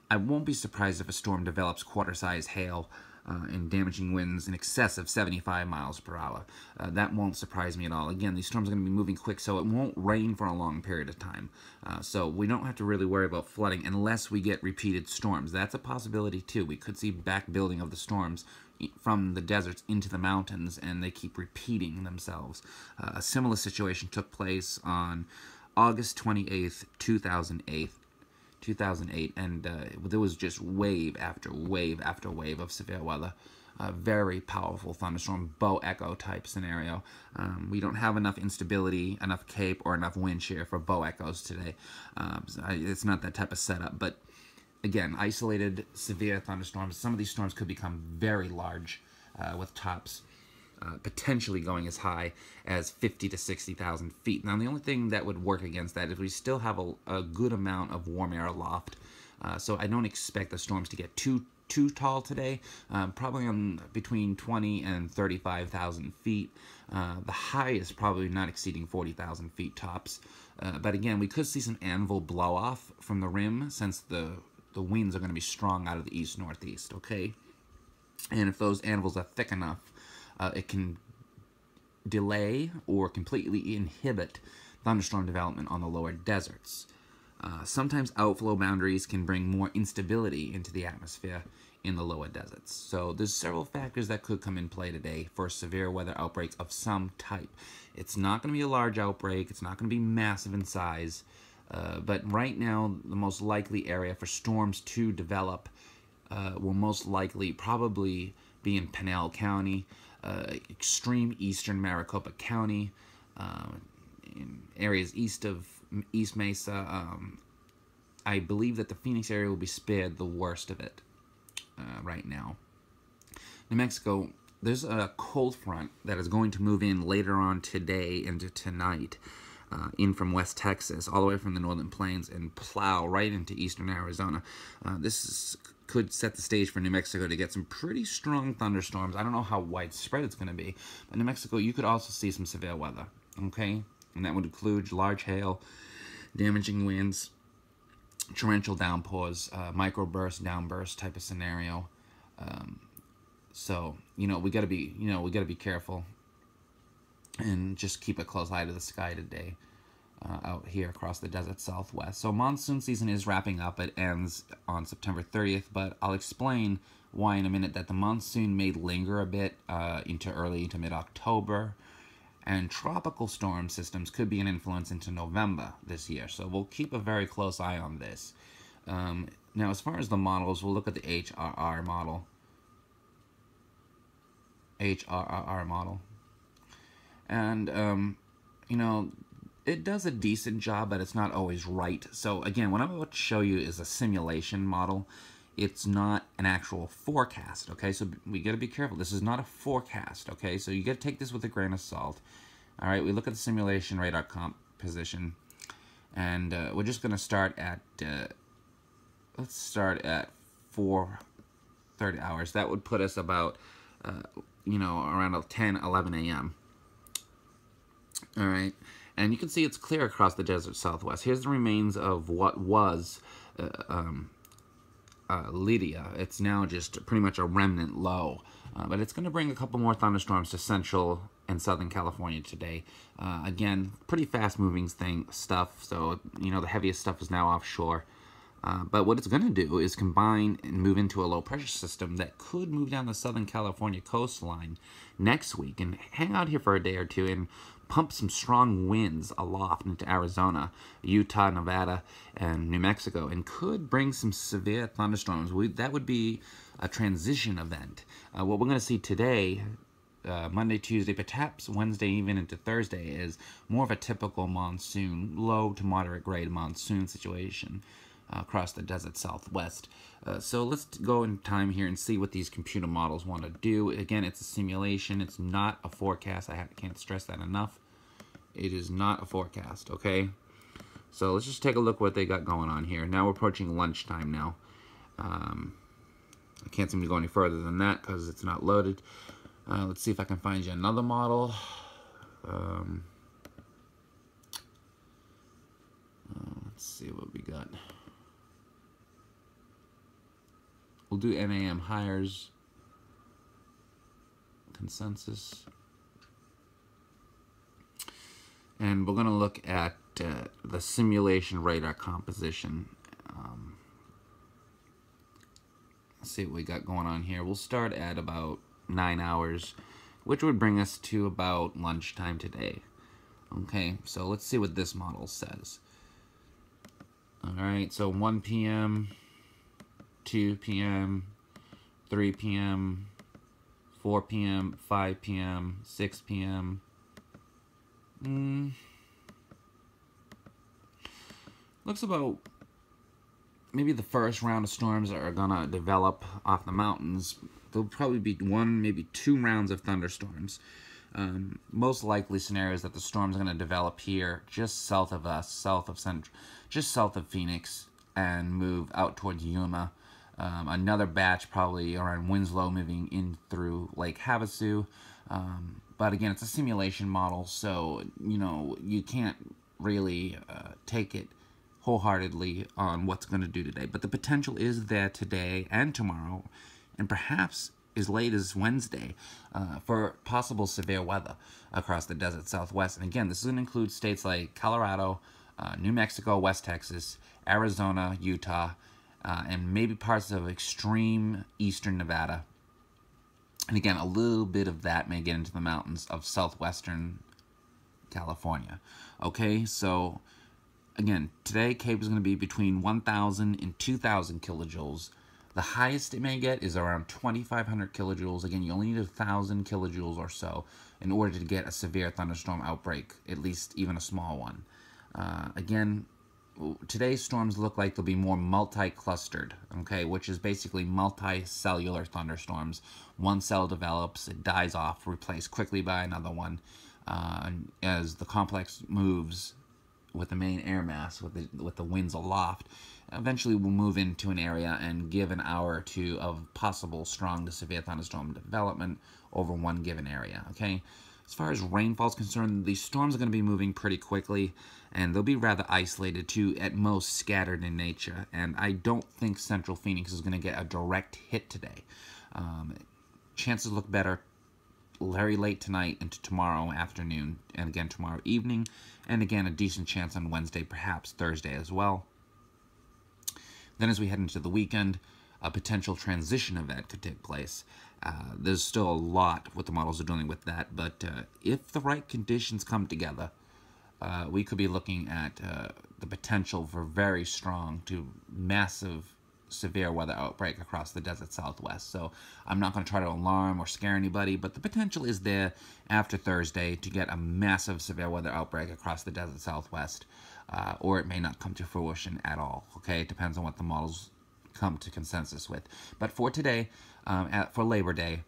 I won't be surprised if a storm develops quarter-size hail and damaging winds in excess of 75 miles per hour. That won't surprise me at all. Again, these storms are going to be moving quick, so it won't rain for a long period of time. So we don't have to really worry about flooding unless we get repeated storms. That's a possibility too. We could see back building of the storms from the deserts into the mountains, and they keep repeating themselves. A similar situation took place on August 28th, 2008, and there was just wave after wave after wave of severe weather. A very powerful thunderstorm, bow echo type scenario. We don't have enough instability, enough cape, or enough wind shear for bow echoes today. It's not that type of setup, but again, isolated severe thunderstorms. Some of these storms could become very large with tops potentially going as high as 50 to 60,000 feet. Now, the only thing that would work against that is we still have a good amount of warm air aloft, so I don't expect the storms to get too tall today, probably on between 20 and 35,000 feet. The high is probably not exceeding 40,000 feet tops, but again, we could see some anvil blow off from the rim since the winds are going to be strong out of the east-northeast, okay? And if those anvils are thick enough, it can delay or completely inhibit thunderstorm development on the lower deserts. Sometimes outflow boundaries can bring more instability into the atmosphere in the lower deserts. So there's several factors that could come in play today for a severe weather outbreak of some type. It's not going to be a large outbreak. It's not going to be massive in size. But right now, the most likely area for storms to develop will most likely probably be in Pinal County, extreme eastern Maricopa County, in areas east of East Mesa. I believe that the Phoenix area will be spared the worst of it right now. New Mexico, there's a cold front that is going to move in later on today into tonight, in from West Texas, all the way from the northern plains, and plow right into eastern Arizona. Could set the stage for New Mexico to get some pretty strong thunderstorms. I don't know how widespread it's going to be, but New Mexico, you could also see some severe weather, okay? And that would include large hail, damaging winds, torrential downpours, microburst, downburst type of scenario. So, we got to be careful and just keep a close eye to the sky today. Out here across the desert southwest. So monsoon season is wrapping up. It ends on September 30th, but I'll explain why in a minute. That the monsoon may linger a bit into mid-October, and tropical storm systems could be an influence into November this year. So we'll keep a very close eye on this. Now, as far as the models, we'll look at the HRR model. And it does a decent job, but it's not always right. So again, what I'm about to show you is a simulation model. It's not an actual forecast, okay? So we got to be careful. This is not a forecast, okay? So you got to take this with a grain of salt. All right, we look at the simulation radar composition, and we're just going to start at, let's start at 4:30 hours. That would put us about, around 10, 11 a.m. All right. And you can see it's clear across the desert southwest. Here's the remains of what was Lydia. It's now just pretty much a remnant low. But it's going to bring a couple more thunderstorms to central and southern California today. Again, pretty fast-moving stuff. So, the heaviest stuff is now offshore. But what it's going to do is combine and move into a low-pressure system that could move down the southern California coastline next week and hang out here for a day or two and pump some strong winds aloft into Arizona, Utah, Nevada, and New Mexico, and could bring some severe thunderstorms. That would be a transition event. What we're going to see today, Monday, Tuesday, perhaps Wednesday, even into Thursday, is more of a typical monsoon, low to moderate grade monsoon situation across the desert southwest. So let's go in time here and see what these computer models want to do. Again, it's a simulation. It's not a forecast. I can't stress that enough. It is not a forecast, okay? So let's just take a look what they got going on here. Now we're approaching lunchtime now. I can't seem to go any further than that because it's not loaded. Let's see if I can find you another model. Let's see what we got. We'll do NAM hires consensus. And we're going to look at the simulation radar composition. Let's see what we got going on here. We'll start at about 9 hours, which would bring us to about lunchtime today. Okay, so let's see what this model says. Alright, so 1 p.m., 2 p.m., 3 p.m., 4 p.m., 5 p.m., 6 p.m. Looks about maybe the first round of storms are gonna develop off the mountains. There'll probably be 1, maybe 2 rounds of thunderstorms. Most likely scenarios that the storm's gonna develop here, just south of us, just south of Phoenix, and move out towards Yuma. Another batch probably around Winslow, moving in through Lake Havasu. But again, it's a simulation model, so you can't really take it wholeheartedly on what's going to do today. But the potential is there today and tomorrow, and perhaps as late as Wednesday, for possible severe weather across the desert Southwest. And again, this is going to include states like Colorado, New Mexico, West Texas, Arizona, Utah, and maybe parts of extreme eastern Nevada. And again, a little bit of that may get into the mountains of southwestern California. Okay, so again, today CAPE is going to be between 1,000 and 2,000 kilojoules. The highest it may get is around 2,500 kilojoules. Again, you only need 1,000 kilojoules or so in order to get a severe thunderstorm outbreak, at least even a small one. Again, today's storms look like they'll be more multi-clustered, okay, which is basically multi-cellular thunderstorms. One cell develops, it dies off, replaced quickly by another one. As the complex moves with the main air mass, with the winds aloft, eventually we'll move into an area and give an hour or two of possible strong to severe thunderstorm development over one given area, okay? As far as rainfall is concerned, these storms are going to be moving pretty quickly, and they'll be rather isolated to, at most, scattered in nature. And I don't think Central Phoenix is going to get a direct hit today. Chances look better very late tonight into tomorrow afternoon, and again tomorrow evening, and again a decent chance on Wednesday, perhaps Thursday as well. Then as we head into the weekend, a potential transition event could take place. There's still a lot what the models are doing with that, but if the right conditions come together, we could be looking at the potential for very strong to massive severe weather outbreak across the desert Southwest. So I'm not going to try to alarm or scare anybody, but the potential is there after Thursday to get a massive severe weather outbreak across the desert Southwest, or it may not come to fruition at all. Okay, it depends on what the models come to consensus with. But for today, for Labor Day,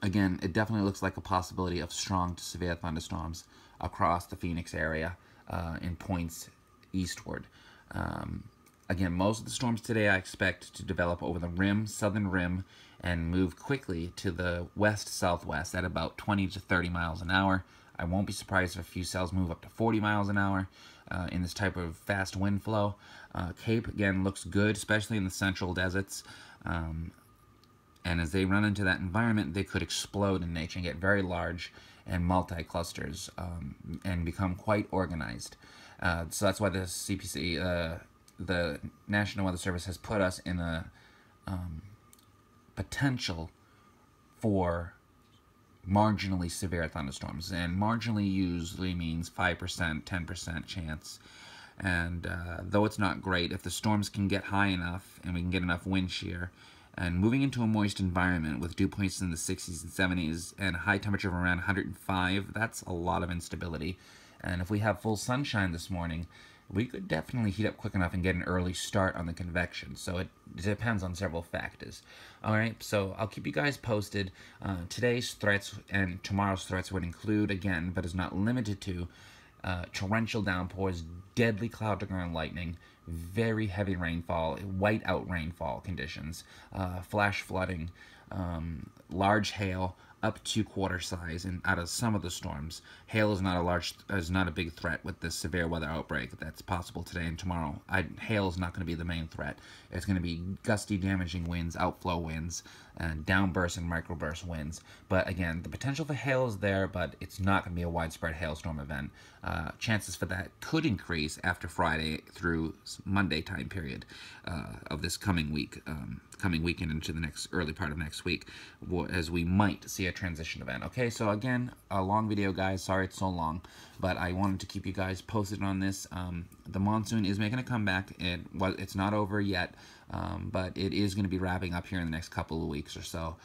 again, it definitely looks like a possibility of strong to severe thunderstorms across the Phoenix area in points eastward. Again, most of the storms today I expect to develop over the rim, southern rim, and move quickly to the west-southwest at about 20 to 30 miles an hour. I won't be surprised if a few cells move up to 40 miles an hour in this type of fast wind flow. Cape, again, looks good, especially in the central deserts. And as they run into that environment, they could explode in nature and get very large and multi-clusters and become quite organized. So that's why the CPC, the National Weather Service, has put us in a potential for marginally severe thunderstorms. And marginally usually means 5%, 10% chance. And though it's not great, if the storms can get high enough and we can get enough wind shear, and moving into a moist environment with dew points in the 60s and 70s and a high temperature of around 105, that's a lot of instability. And if we have full sunshine this morning, we could definitely heat up quick enough and get an early start on the convection. So it depends on several factors. Alright, so I'll keep you guys posted. Today's threats and tomorrow's threats would include, again, but is not limited to, torrential downpours, deadly cloud-to-ground lightning, very heavy rainfall, white-out rainfall conditions, flash flooding, large hail, up to quarter size and out of some of the storms. Hail is not a big threat with this severe weather outbreak that's possible today and tomorrow. Hail is not going to be the main threat. It's going to be gusty, damaging winds, outflow winds, and downburst and microburst winds. But again, the potential for hail is there, but it's not going to be a widespread hailstorm event. Chances for that could increase after Friday through Monday time period of this coming week, coming weekend into the early part of next week, as we might see a transition event. Okay, so again, a long video, guys. Sorry it's so long, but I wanted to keep you guys posted on this. The monsoon is making a comeback. It's not over yet, but it is going to be wrapping up here in the next couple of weeks or so.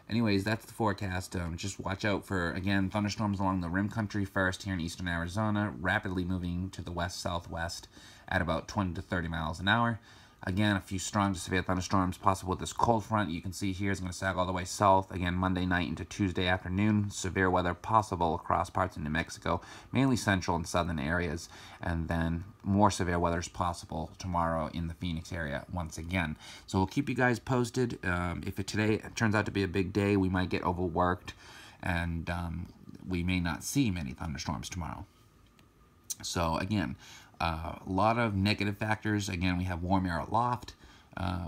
Anyways, that's the forecast. Just watch out for, again, thunderstorms along the rim country first here in eastern Arizona, rapidly moving to the west-southwest at about 20 to 30 miles an hour. Again, a few strong to severe thunderstorms possible with this cold front. You can see here is going to sag all the way south. Again, Monday night into Tuesday afternoon. Severe weather possible across parts of New Mexico, mainly central and southern areas. And then more severe weather is possible tomorrow in the Phoenix area once again. So we'll keep you guys posted. If today turns out to be a big day, we might get overworked. And we may not see many thunderstorms tomorrow. So again, a lot of negative factors. Again, we have warm air aloft.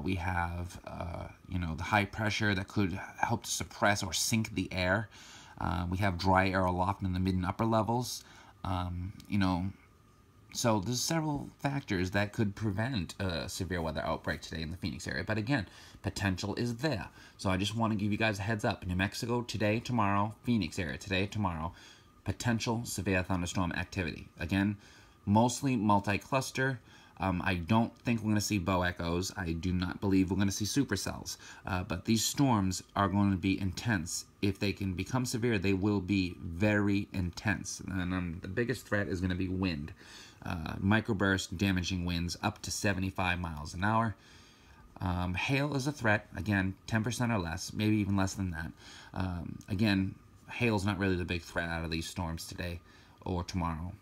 We have, the high pressure that could help to suppress or sink the air. We have dry air aloft in the mid and upper levels. So there's several factors that could prevent a severe weather outbreak today in the Phoenix area. But again, potential is there. So I just want to give you guys a heads up. New Mexico today, tomorrow. Phoenix area today, tomorrow. Potential severe thunderstorm activity. Again, mostly multi-cluster. I don't think we're going to see bow echoes. I do not believe we're going to see supercells. But these storms are going to be intense. If they can become severe, they will be very intense. And the biggest threat is going to be wind. Microburst, damaging winds up to 75 miles an hour. Hail is a threat. Again, 10% or less, maybe even less than that. Again, hail is not really the big threat out of these storms today or tomorrow.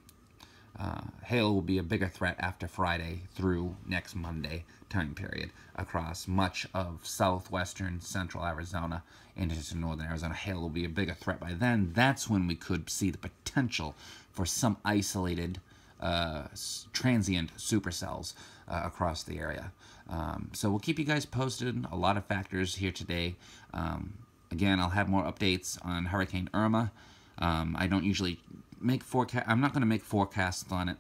Hail will be a bigger threat after Friday through next Monday time period across much of southwestern central Arizona into northern Arizona. Hail will be a bigger threat by then. That's when we could see the potential for some isolated transient supercells across the area. So we'll keep you guys posted. A lot of factors here today. Again, I'll have more updates on Hurricane Irma. I don't usually make forecast. I'm not going to make forecasts on it.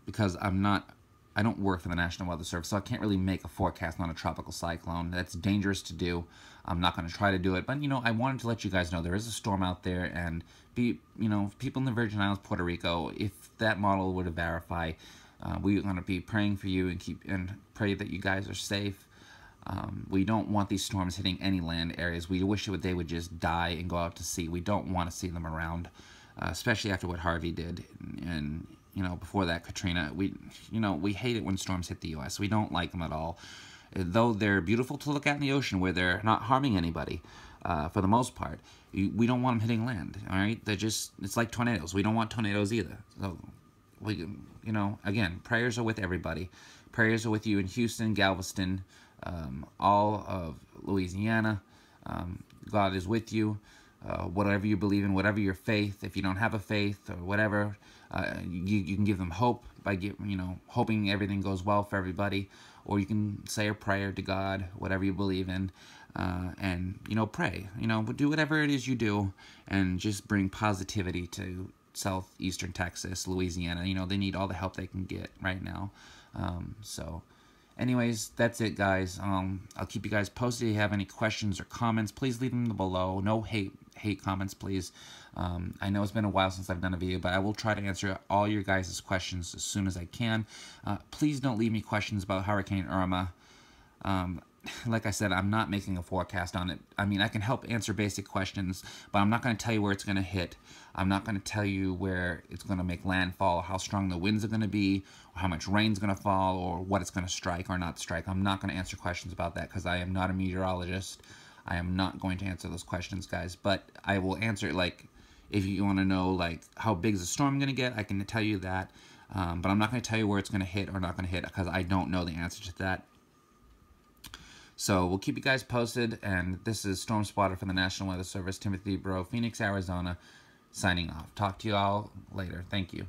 Because I don't work for the National Weather Service, so I can't really make a forecast on a tropical cyclone. That's dangerous to do. I'm not going to try to do it, but I wanted to let you guys know there is a storm out there, and people in the Virgin Islands, Puerto Rico, if that model were to verify, we're going to be praying for you and pray that you guys are safe. We don't want these storms hitting any land areas. We wish they would just die and go out to sea. We don't want to see them around, especially after what Harvey did. And, before that, Katrina. We hate it when storms hit the U.S. We don't like them at all. Though they're beautiful to look at in the ocean where they're not harming anybody, for the most part, we don't want them hitting land, all right? It's like tornadoes. We don't want tornadoes either. So, again, prayers are with everybody. Prayers are with you in Houston, Galveston, all of Louisiana. God is with you. Whatever you believe in, whatever your faith. If you don't have a faith or whatever, you can give them hope by hoping everything goes well for everybody. Or you can say a prayer to God, whatever you believe in, and pray. Do whatever it is you do, and just bring positivity to southeastern Texas, Louisiana. They need all the help they can get right now. Anyways, that's it, guys. I'll keep you guys posted. If you have any questions or comments, please leave them below. No hate comments, please. I know it's been a while since I've done a video, but I will try to answer all your guys' questions as soon as I can. Please don't leave me questions about Hurricane Irma. Like I said, I'm not making a forecast on it. I mean, I can help answer basic questions, but I'm not going to tell you where it's going to hit. I'm not going to tell you where it's going to make landfall, or how strong the winds are going to be, or how much rain's going to fall, or what it's going to strike or not strike. I'm not going to answer questions about that because I am not a meteorologist. I am not going to answer those questions, guys. But I will answer, if you want to know, how big is the storm going to get, I can tell you that. But I'm not going to tell you where it's going to hit or not going to hit because I don't know the answer to that. So we'll keep you guys posted, and this is Storm Spotter from the National Weather Service, Timothy Breault, Phoenix, Arizona, signing off. Talk to you all later. Thank you.